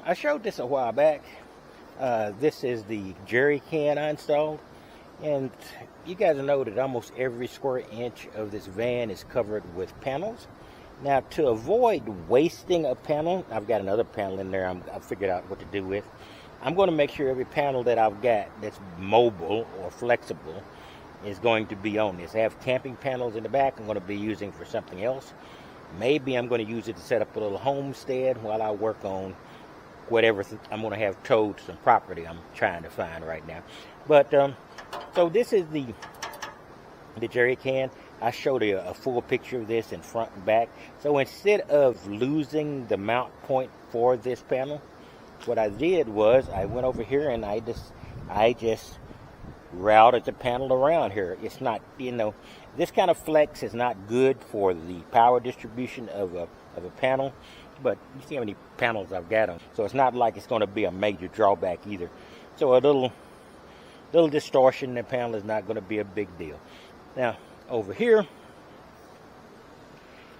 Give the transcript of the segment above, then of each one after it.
I showed this a while back. This is the jerry can I installed, and you guys know that almost every square inch of this van is covered with panels. Now, to avoid wasting a panel, I've got another panel in there I've figured out what to do with. I'm going to make sure every panel that I've got that's mobile or flexible is going to be on this. I have camping panels in the back I'm going to be using for something else. Maybe I'm going to use it to set up a little homestead while I work on whatever I'm going to have towed to some property I'm trying to find right now. But so this is the jerry can. I showed a full picture of this in front and back. So instead of losing the mount point for this panel, what I did was I went over here and I just routed the panel around here. It's not, this kind of flex is not good for the power distribution of a panel, but you see how many panels I've got on. So it's not like it's going to be a major drawback either. So a little distortion in the panel is not going to be a big deal. Now over here,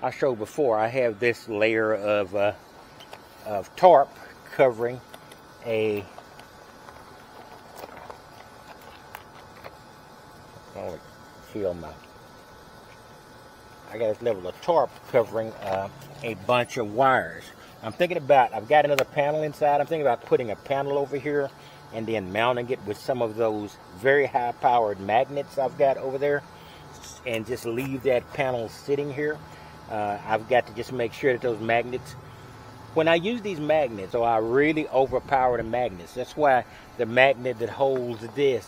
I showed before, I have this layer of tarp covering a I got this level of tarp covering a bunch of wires. I'm thinking about, I've got another panel inside. I'm thinking about putting a panel over here and then mounting it with some of those very high powered magnets I've got over there, and just leave that panel sitting here. I've got to just make sure that those magnets, when I use these magnets, I really overpower the magnets. That's why the magnet that holds this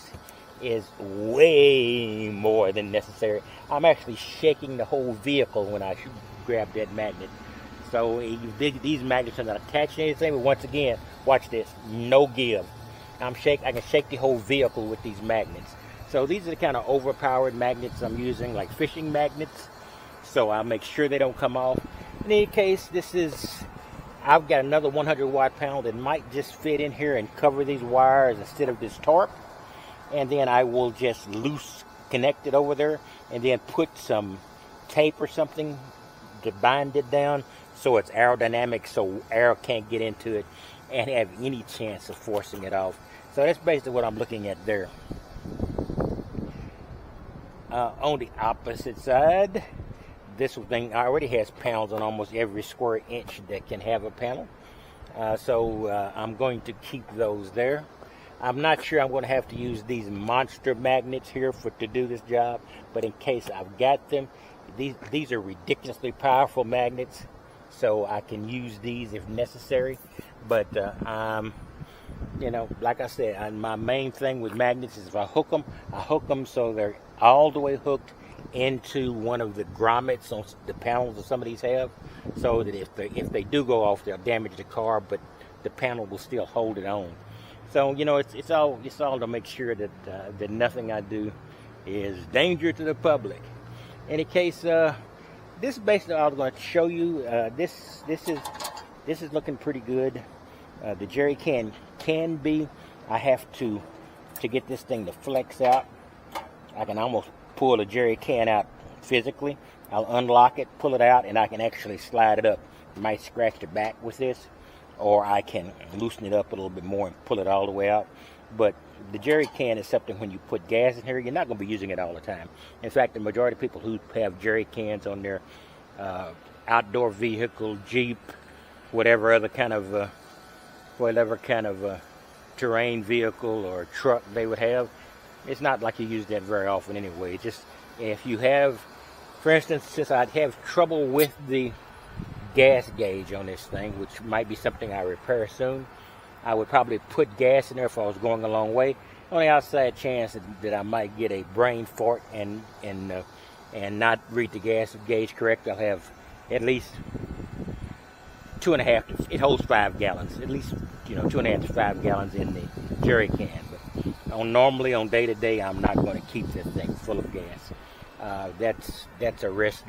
is way more than necessary. I'm actually shaking the whole vehicle when I grab that magnet. So these magnets are not attached to anything, but once again, watch this, no give. I can shake the whole vehicle with these magnets. So these are the kind of overpowered magnets I'm using, like fishing magnets. So I'll make sure they don't come off. In any case, I've got another 100 watt panel that might just fit in here and cover these wires instead of this tarp. And then I will just loose connect it over there and then put some tape or something to bind it down so it's aerodynamic, so air can't get into it and have any chance of forcing it off. So that's basically what I'm looking at there. On the opposite side, this thing already has panels on almost every square inch that can have a panel. So I'm going to keep those there. I'm not sure I'm going to have to use these monster magnets here to do this job, but in case I've got them, these are ridiculously powerful magnets, so I can use these if necessary. But like I said, my main thing with magnets is if I hook them so they're all the way hooked into one of the grommets on the panels that some of these have, so that if they do go off, they'll damage the car, but the panel will still hold it on. So it's all to make sure that nothing I do is danger to the public. In any case, this is basically all I was going to show you. This is looking pretty good. The jerry can be. I have to get this thing to flex out. I can almost pull the jerry can out physically. I'll unlock it, pull it out, and I can actually slide it up. I might scratch the back with this, or I can loosen it up a little bit more and pull it all the way out. But the jerry can is something when you put gas in here, you're not going to be using it all the time. In fact, the majority of people who have jerry cans on their outdoor vehicle, Jeep, whatever kind of terrain vehicle or truck they would have, it's not like you use that very often anyway. Just if you have, for instance, since I'd have trouble with the gas gauge on this thing, which might be something I repair soon, I would probably put gas in there if I was going a long way. On the outside chance that I might get a brain fart and not read the gas gauge correct, I'll have at least 2.5. It holds 5 gallons. At least 2.5 to 5 gallons in the jerry can. But normally on day to day, I'm not going to keep this thing full of gas. That's a risk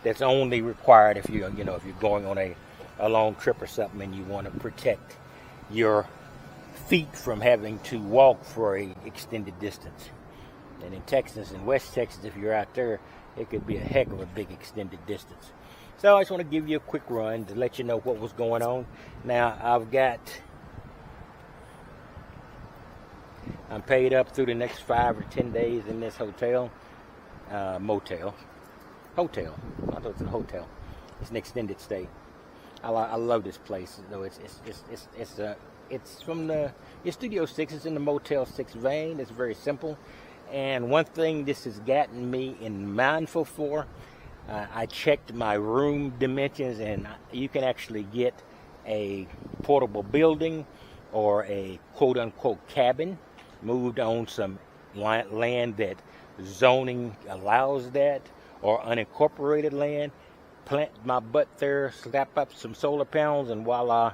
that's only required if you're going on a long trip or something and you want to protect your feet from having to walk for a extended distance. And in Texas, in West Texas, if you're out there, it could be a heck of a big extended distance. So I just want to give you a quick run to let you know what was going on. Now I've got I'm paid up through the next 5 or 10 days in this hotel, motel, hotel. I thought it was a hotel. It's an extended stay. I love this place. Though it's from it's Studio 6. It's in the Motel 6 vein. It's very simple. And one thing this has gotten me in mindful for, I checked my room dimensions, and you can actually get a portable building or a quote-unquote cabin moved on some land that zoning allows that, or unincorporated land. Plant my butt there, slap up some solar panels, and voila,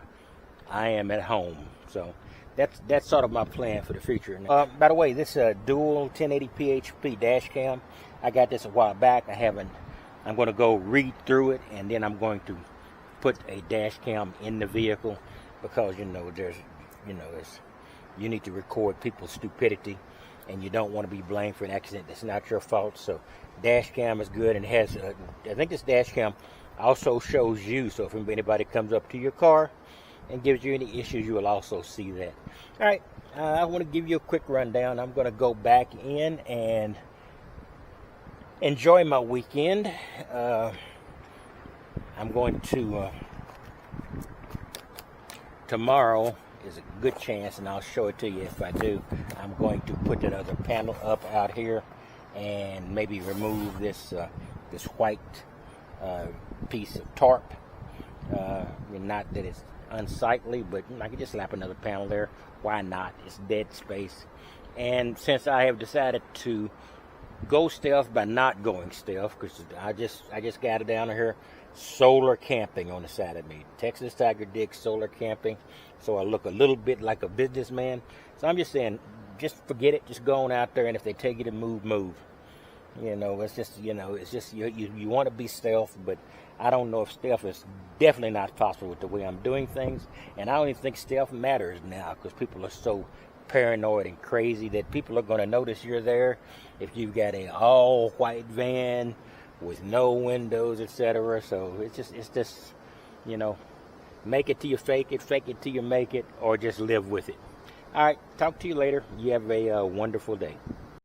I am at home. So that's sort of my plan for the future. By the way, this dual 1080p HP dash cam, I got this a while back. I'm going to go read through it, and then I'm going to put a dash cam in the vehicle, because you need to record people's stupidity, and you don't want to be blamed for an accident that's not your fault. So dash cam is good, and it has I think this dash cam also shows you, so if anybody comes up to your car and gives you any issues, you will also see that. All right, I want to give you a quick rundown. I'm going to go back in and enjoy my weekend. I'm going to tomorrow is a good chance, and I'll show it to you if I do. I'm going to put that other panel up out here and maybe remove this this white piece of tarp. Not that it's unsightly, but I could just slap another panel there. Why not? It's dead space. And since I have decided to go stealth by not going stealth, because I just got it down here, solar camping on the side of me. Texas Tiger Dick solar camping. So I look a little bit like a businessman. So I'm just saying, just forget it. Just go on out there, and if they tell you to move, move. It's just, you want to be stealth, but I don't know if stealth is definitely not possible with the way I'm doing things. And I don't even think stealth matters now, because people are so paranoid and crazy that people are going to notice you're there if you've got a all white van with no windows, etc. So it's just make it till you fake it till you make it, or just live with it. All right, talk to you later. You have a wonderful day.